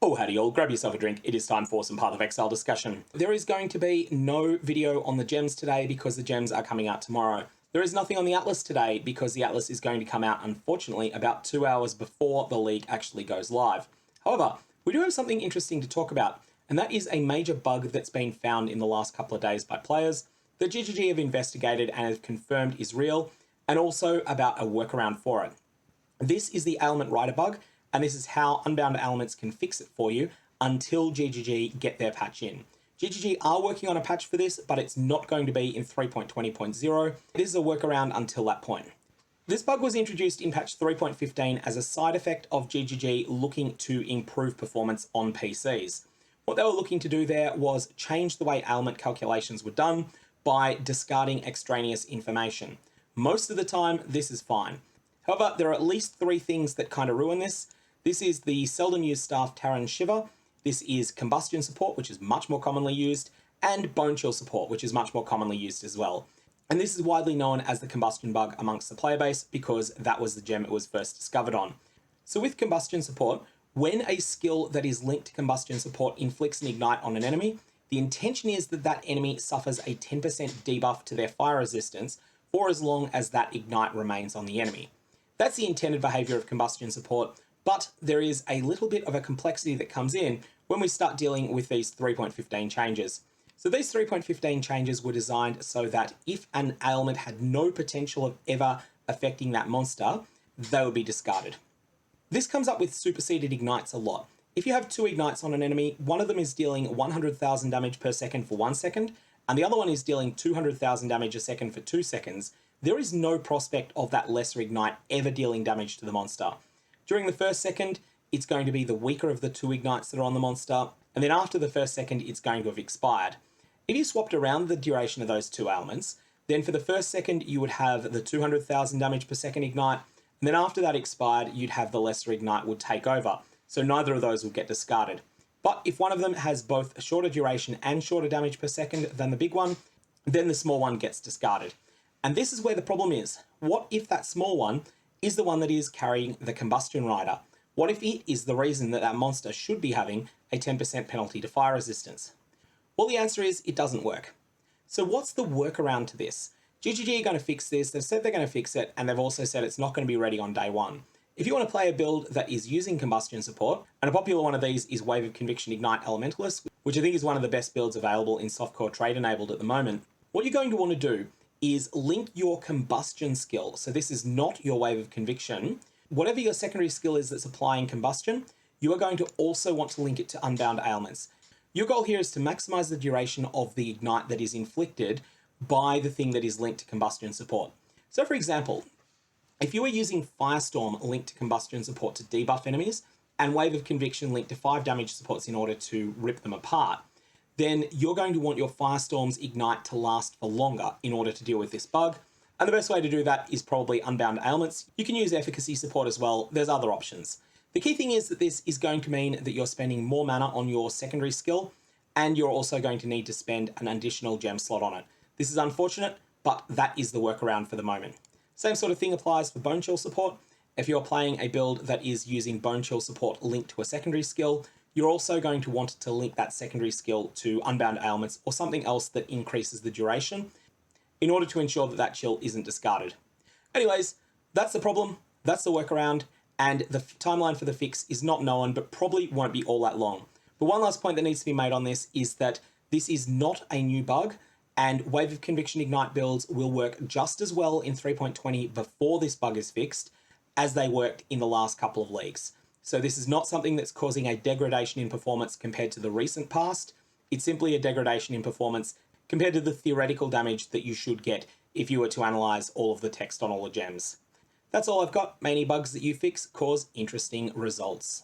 Oh, howdy all, grab yourself a drink, it is time for some PathOfExile discussion. There is going to be no video on the gems today because the gems are coming out tomorrow. There is nothing on the Atlas today because the Atlas is going to come out, unfortunately, about 2 hours before the league actually goes live. However, we do have something interesting to talk about, and that is a major bug that's been found in the last couple of days by players that GGG have investigated and have confirmed is real, and also about a workaround for it. This is the Ailment Rider bug, and this is how Unbound Ailments can fix it for you until GGG get their patch in. GGG are working on a patch for this, but it's not going to be in 3.20.0. This is a workaround until that point. This bug was introduced in patch 3.15 as a side effect of GGG looking to improve performance on PCs. What they were looking to do there was change the way ailment calculations were done by discarding extraneous information. Most of the time, this is fine. However, there are at least 3 things that kind of ruin this. This is the seldom used staff Terran Shiver. This is Combustion support, which is much more commonly used, and Bonechill support, which is much more commonly used as well. And this is widely known as the Combustion bug amongst the player base because that was the gem it was first discovered on. So with Combustion support, when a skill that is linked to Combustion support inflicts an ignite on an enemy, the intention is that that enemy suffers a 10% debuff to their fire resistance for as long as that ignite remains on the enemy. That's the intended behavior of Combustion support, but there is a little bit of a complexity that comes in when we start dealing with these 3.15 changes. So these 3.15 changes were designed so that if an ailment had no potential of ever affecting that monster, they would be discarded. This comes up with superseded ignites a lot. If you have 2 ignites on an enemy, one of them is dealing 100,000 damage per second for 1 second, and the other one is dealing 200,000 damage a second for 2 seconds, there is no prospect of that lesser ignite ever dealing damage to the monster. During the first second, it's going to be the weaker of the 2 ignites that are on the monster, and then after the first second, it's going to have expired. If you swapped around the duration of those 2 ailments, then for the first second, you would have the 200,000 damage per second ignite, and then after that expired, you'd have the lesser ignite would take over, so neither of those will get discarded. But if one of them has both a shorter duration and shorter damage per second than the big one, then the small one gets discarded. And this is where the problem is. What if that small one is the one that is carrying the Combustion Rider? What if it is the reason that that monster should be having a 10% penalty to fire resistance? Well, the answer is it doesn't work. So what's the workaround to this? GGG are going to fix this. They've said they're going to fix it, and they've also said it's not going to be ready on day 1. If you want to play a build that is using Combustion support, and a popular one of these is Wave of Conviction Ignite Elementalist, which I think is one of the best builds available in softcore trade enabled at the moment, what you're going to want to do is link your Combustion skill. So this is not your Wave of Conviction. Whatever your secondary skill is that's applying Combustion, you are going to also want to link it to Unbound Ailments. Your goal here is to maximize the duration of the ignite that is inflicted by the thing that is linked to Combustion support. So for example, if you were using Firestorm linked to Combustion support to debuff enemies, and Wave of Conviction linked to 5 damage supports in order to rip them apart, then you're going to want your Firestorm's ignite to last for longer in order to deal with this bug. And the best way to do that is probably Unbound Ailments. You can use Efficacy Support as well. There's other options. The key thing is that this is going to mean that you're spending more mana on your secondary skill, and you're also going to need to spend an additional gem slot on it. This is unfortunate, but that is the workaround for the moment. Same sort of thing applies for Bonechill support. If you're playing a build that is using Bonechill support linked to a secondary skill, you're also going to want to link that secondary skill to Unbound Ailments or something else that increases the duration in order to ensure that that chill isn't discarded. Anyways, that's the problem, that's the workaround, and the timeline for the fix is not known, but probably won't be all that long. But one last point that needs to be made on this is that this is not a new bug, and Wave of Conviction Ignite builds will work just as well in 3.20 before this bug is fixed as they worked in the last couple of leagues. So this is not something that's causing a degradation in performance compared to the recent past. It's simply a degradation in performance compared to the theoretical damage that you should get if you were to analyze all of the text on all the gems. That's all I've got. May any bugs that you fix cause interesting results.